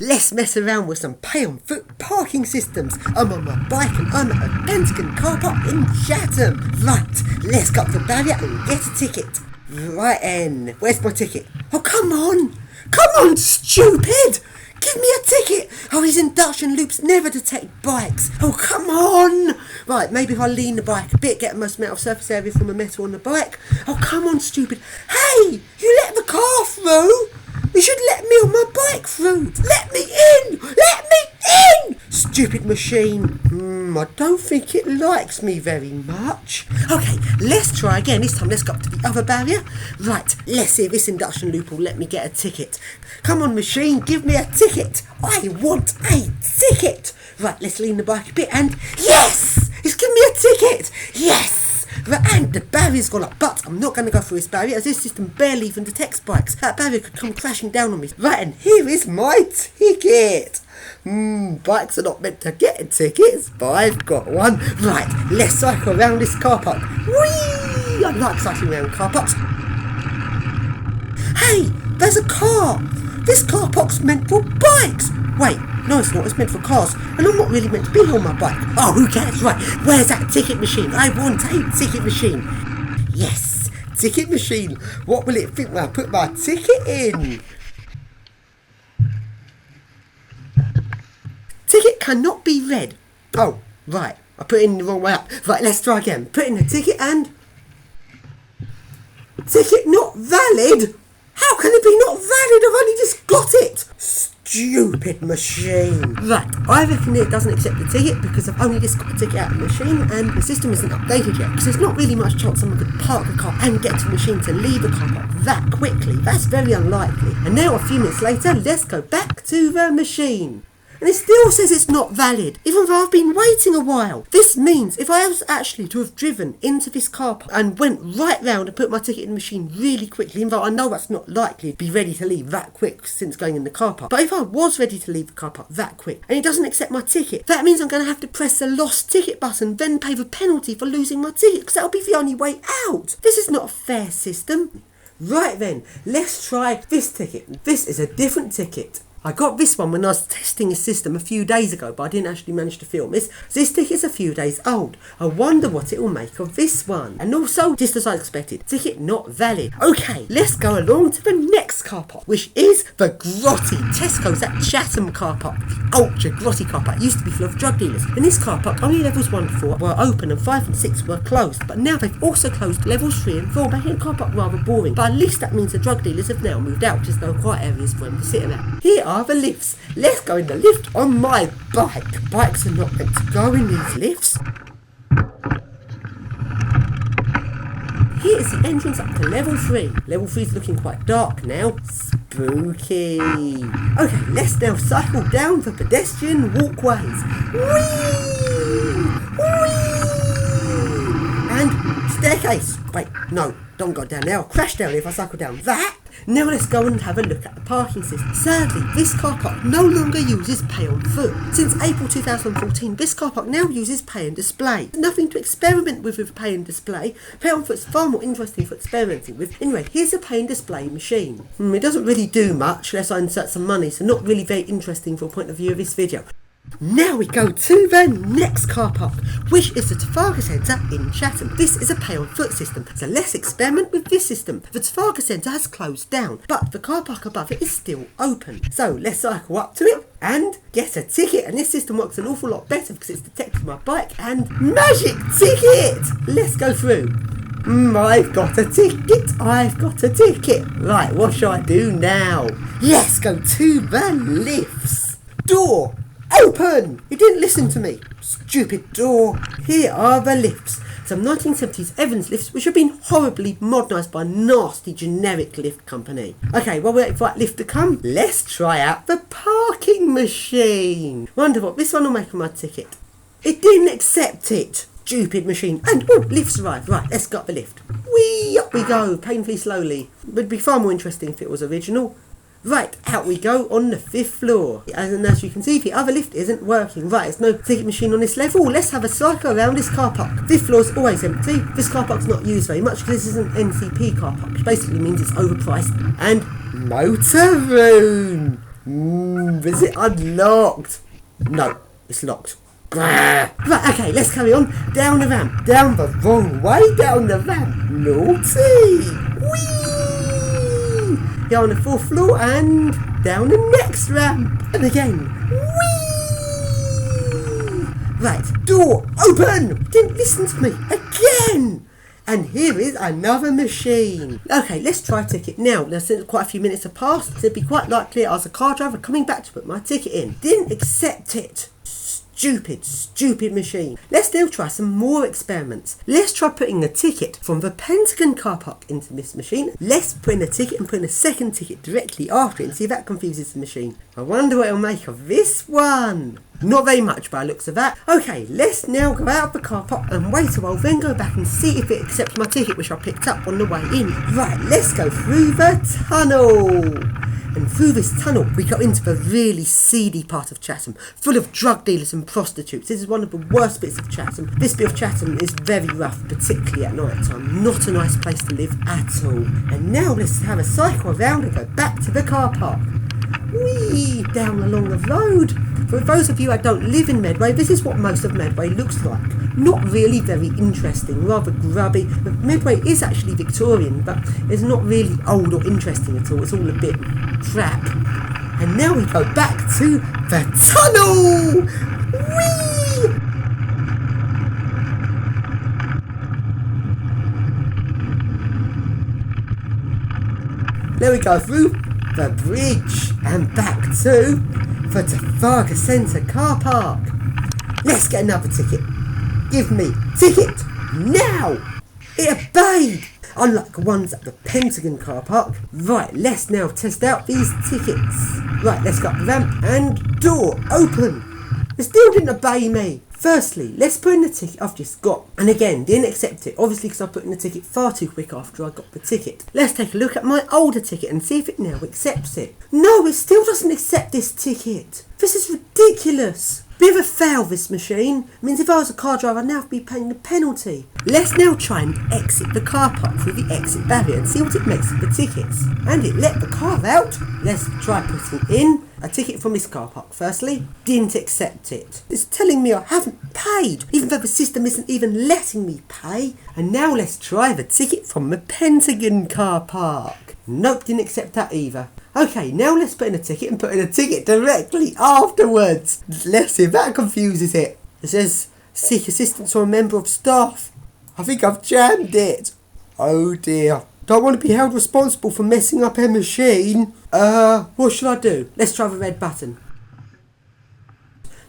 Let's mess around with some pay-on-foot parking systems. I'm on my bike and I'm at a Pentagon car park in Chatham. Right, let's go up the barrier and get a ticket. Right then, where's my ticket? Oh, come on! Come on, stupid! Give me a ticket! Oh, these induction loops never detect bikes. Oh, come on! Right, maybe if I lean the bike a bit, get the most amount of surface area from the metal on the bike. Oh, come on, stupid. Hey! You let the car through! You should let me on my bike through! Let me in! Let me in! Stupid machine. I don't think it likes me very much. Okay, let's try again. This time let's go up to the other barrier. Right, let's see if this induction loop will let me get a ticket. Come on, machine, give me a ticket. I want a ticket. Right, let's lean the bike a bit and... Yes! It's given me a ticket! Yes! Right, and the barrier's gone up, but I'm not going to go through this barrier as this system barely even detects bikes. That barrier could come crashing down on me. Right, and here is my ticket. Bikes are not meant to get tickets, but I've got one. Right, let's cycle around this car park. Whee! I like cycling around car parks. Hey, there's a car. This car park's meant for bikes. Wait, no it's not, it's meant for cars, and I'm not really meant to be on my bike. Oh, who cares? Right, where's that ticket machine? I want a ticket machine. Yes, ticket machine. What will it think when I put my ticket in? Ticket cannot be read. Oh, right, I put it in the wrong way up. Right, let's try again. Put in the ticket and... Ticket not valid? How can it be not valid? I've only just got it. Stupid machine. Right, I reckon it doesn't accept the ticket because I've only just got the ticket out of the machine and the system isn't updated yet, because there's not really much chance someone could park a car and get to the machine to leave a car park that quickly. That's very unlikely. And now a few minutes later, let's go back to the machine. And it still says it's not valid, even though I've been waiting a while. This means if I was actually to have driven into this car park and went right round and put my ticket in the machine really quickly, even though I know that's not likely to be ready to leave that quick since going in the car park. But if I was ready to leave the car park that quick and it doesn't accept my ticket, that means I'm going to have to press the lost ticket button, then pay the penalty for losing my ticket, because that'll be the only way out. This is not a fair system. Right then, let's try this ticket. This is a different ticket. I got this one when I was testing a system a few days ago, but I didn't actually manage to film this. This ticket's a few days old. I wonder what it will make of this one. And also, just as I expected, ticket not valid. Okay, let's go along to the next car park, which is the grotty. Tesco's at Chatham car park. The ultra grotty car park. It used to be full of drug dealers. In this car park, only levels 1 to 4 were open and 5 and 6 were closed. But now they've also closed levels 3 and 4, making the car park rather boring. But at least that means the drug dealers have now moved out, just no quiet areas for them to sit around. Here are the lifts. Let's go in the lift on my bike. Bikes are not meant to go in these lifts. Here is the entrance up to level 3. Level 3 is looking quite dark now. Spooky. Okay, let's now cycle down the pedestrian walkways. Whee! Whee! And staircase. Wait, no, don't go down there. I'll crash down if I cycle down that. Now let's go and have a look at the parking system. Sadly, this car park no longer uses pay on foot. Since April 2014, this car park now uses pay and display. There's nothing to experiment with pay and display. Pay on foot's far more interesting for experimenting with. Anyway, here's a pay and display machine. It doesn't really do much unless I insert some money, so not really very interesting from a point of view of this video. Now we go to the next car park, which is the Trafalgar Centre in Chatham. This is a pay-on-foot system, so let's experiment with this system. The Trafalgar Centre has closed down, but the car park above it is still open. So let's cycle up to it and get a ticket. And this system works an awful lot better because it's detected my bike and magic ticket! Let's go through. I've got a ticket, I've got a ticket. Right, what shall I do now? Let's go to the lifts. Door. Open! You didn't listen to me. Stupid door. Here are the lifts. Some 1970s Evans lifts which have been horribly modernised by a nasty generic lift company. Okay, while we're waiting for that lift to come, let's try out the parking machine. Wonder what this one will make of my ticket. It didn't accept it. Stupid machine. And, oh, lift's arrived. Right, let's go up the lift. Whee! Up we go, painfully slowly. It would be far more interesting if it was original. Right, out we go on the 5th floor. And as you can see, the other lift isn't working. Right, there's no ticket machine on this level. Let's have a cycle around this car park. 5th floor's always empty. This car park's not used very much because this is an NCP car park, which basically means it's overpriced. And motor room. Is it unlocked? No, it's locked. Right, okay, let's carry on. Down the ramp. Down the wrong way down the ramp. Naughty. Whee! Here on the 4th floor and down the next ramp. And again. Whee! Right, door open. Didn't listen to me. Again. And here is another machine. Okay, let's try a ticket now. Now, since quite a few minutes have passed, it'd be quite likely I was a car driver coming back to put my ticket in. Didn't accept it. Stupid machine. Let's now try some more experiments. Let's try putting a ticket from the Pentagon car park into this machine. Let's put in a ticket and put in a second ticket directly after it and see if that confuses the machine. I wonder what it'll make of this one. Not very much by the looks of that. Okay, let's now go out of the car park and wait a while, then go back and see if it accepts my ticket which I picked up on the way in. Right, let's go through the tunnel. And through this tunnel, we go into the really seedy part of Chatham, full of drug dealers and prostitutes. This is one of the worst bits of Chatham. This bit of Chatham is very rough, particularly at night time. Not a nice place to live at all. And now let's have a cycle around and go back to the car park. Whee! Down along the road. For those of you that don't live in Medway, this is what most of Medway looks like. Not really very interesting, rather grubby. But Medway is actually Victorian, but it's not really old or interesting at all. It's all a bit crap. And now we go back to the tunnel! Whee! There we go through the bridge and back to the Trafalgar Centre car park. Let's get another ticket. Give me ticket now! It obeyed! Unlike the ones at the Pentagon car park. Right, let's now test out these tickets. Right, let's go up the ramp and door open. It still didn't obey me. Firstly, let's put in the ticket I've just got. And again, didn't accept it. Obviously because I put in the ticket far too quick after I got the ticket. Let's take a look at my older ticket and see if it now accepts it. No, it still doesn't accept this ticket. This is ridiculous. Bit of a fail, this machine. It means if I was a car driver, I'd now be paying the penalty. Let's now try and exit the car park through the exit barrier and see what it makes of the tickets. And it let the car out. Let's try putting in a ticket from this car park. Firstly, didn't accept it. It's telling me I haven't paid, even though the system isn't even letting me pay. And now let's try the ticket from the Pentagon car park. Nope, didn't accept that either. Okay, now let's put in a ticket and put in a ticket directly afterwards. Let's see if that confuses it. It says, seek assistance from a member of staff. I think I've jammed it. Oh dear. Don't want to be held responsible for messing up a machine. What should I do? Let's try the red button.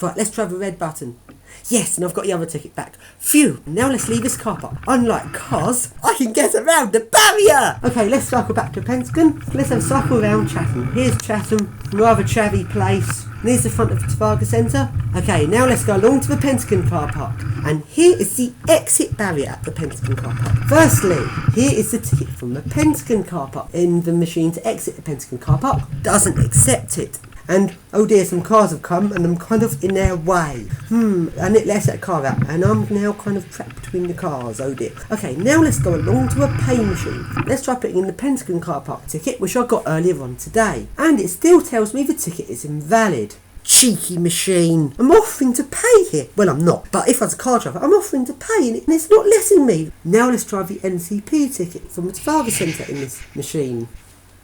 Right, let's try the red button. Yes, and I've got the other ticket back. Phew, now let's leave this car park. Unlike cars, I can get around the barrier! Okay, let's cycle back to Pentagon. Let's have a cycle around Chatham. Here's Chatham, rather chavvy place. And here's the front of the Trafalgar Centre. Okay, now let's go along to the Pentagon car park. And here is the exit barrier at the Pentagon car park. Firstly, here is the ticket from the Pentagon car park. In the machine to exit the Pentagon car park, doesn't accept it. And oh dear, some cars have come and I'm kind of in their way. And it lets that car out and I'm now kind of trapped between the cars, oh dear. Okay, now let's go along to a pay machine. Let's try putting in the Pentagon car park ticket, which I got earlier on today. And it still tells me the ticket is invalid. Cheeky machine. I'm offering to pay here. Well, I'm not, but if I was a car driver, I'm offering to pay and it's not letting me. Now let's try the NCP ticket from the Trafalgar Centre in this machine.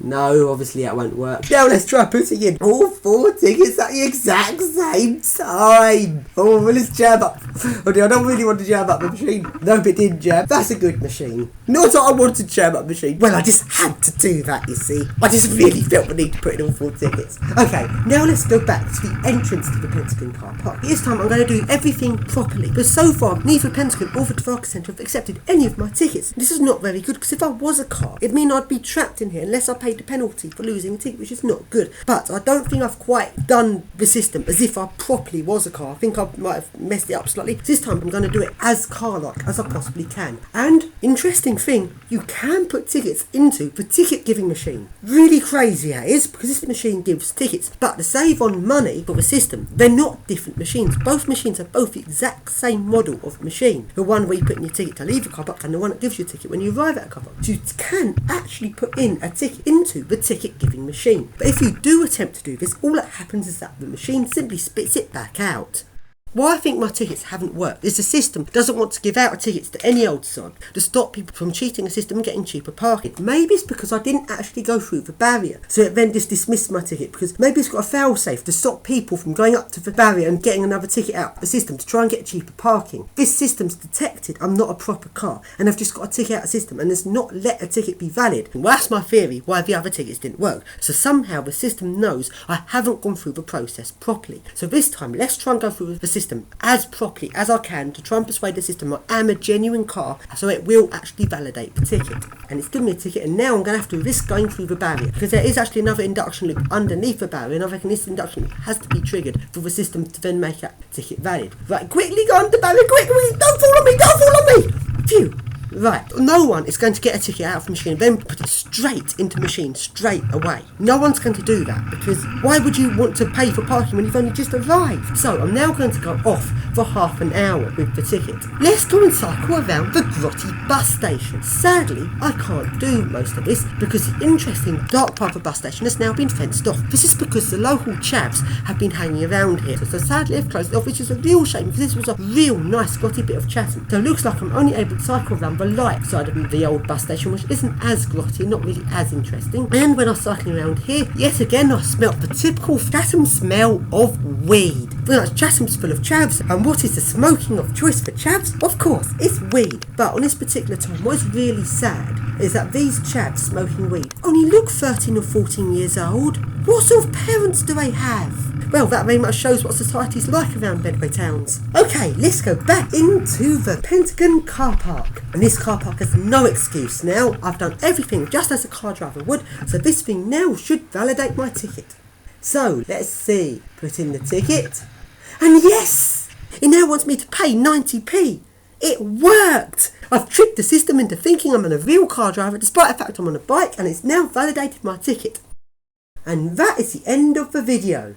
No, obviously that won't work. Now let's try putting in all 4 tickets at the exact same time. Oh, well, let's jam up. Oh dear, I don't really want to jam up the machine. Nope, it didn't jam. That's a good machine. Not that I wanted to jam up the machine. Well, I just had to do that, you see. I just really felt the need to put in all 4 tickets. Okay, now let's go back to the entrance to the Pentagon car park. This time I'm going to do everything properly. But so far, neither Pentagon or the Trafalgar Centre have accepted any of my tickets. This is not very good, because if I was a car, it'd mean I'd be trapped in here unless I paid the penalty for losing a ticket, which is not good. But I don't think I've quite done the system as if I properly was a car. I think I might have messed it up slightly. This time I'm going to do it as car-like as I possibly can. And interesting thing, you can put tickets into the ticket giving machine. Really crazy that is, because this machine gives tickets, but to save on money for the system, they're not different machines. Both machines are both the exact same model of machine. The one where you put in your ticket to leave the car park and the one that gives you a ticket when you arrive at a car park. So you can actually put in a ticket in into the ticket giving machine. But if you do attempt to do this, all that happens is that the machine simply spits it back out. Why I think my tickets haven't worked is the system doesn't want to give out tickets to any old sod to stop people from cheating the system and getting cheaper parking. Maybe it's because I didn't actually go through the barrier, so it then just dismissed my ticket, because maybe it's got a fail-safe to stop people from going up to the barrier and getting another ticket out of the system to try and get cheaper parking. This system's detected I'm not a proper car and I've just got a ticket out of the system and has not let a ticket be valid. Well, that's my theory why the other tickets didn't work. So somehow the system knows I haven't gone through the process properly. So this time, let's try and go through the system as properly as I can to try and persuade the system I am a genuine car, so it will actually validate the ticket. And it's given me a ticket, and now I'm going to have to risk going through the barrier, because there is actually another induction loop underneath the barrier, and I reckon this induction loop has to be triggered for the system to then make that ticket valid. Right, quickly go under the barrier, quickly, don't fall on me, don't fall on me! Phew! Right, no one is going to get a ticket out of the machine and then put it straight into the machine straight away. No one's going to do that, because why would you want to pay for parking when you've only just arrived? So I'm now going to go off for half an hour with the ticket. Let's go and cycle around the grotty bus station. Sadly, I can't do most of this because the interesting dark part of the bus station has now been fenced off. This is because the local chavs have been hanging around here. So sadly I've closed it off, which is a real shame, because this was a real nice grotty bit of Chatham. So it looks like I'm only able to cycle around the light side of the old bus station, which isn't as grotty, not really as interesting. And when I was cycling around here, yet again I smelt the typical Chatham smell of weed. Well, Chatham's full of chavs, and what is the smoking of choice for chavs? Of course, it's weed. But on this particular time, what is really sad is that these chavs smoking weed only look 13 or 14 years old. What sort of parents do they have? Well, that very much shows what society's like around Medway towns. Okay, let's go back into the Pentagon car park. And this car park has no excuse now. I've done everything just as a car driver would, so this thing now should validate my ticket. So, let's see. Put in the ticket. And yes! It now wants me to pay 90p. It worked! I've tricked the system into thinking I'm a real car driver despite the fact I'm on a bike, and it's now validated my ticket. And that is the end of the video.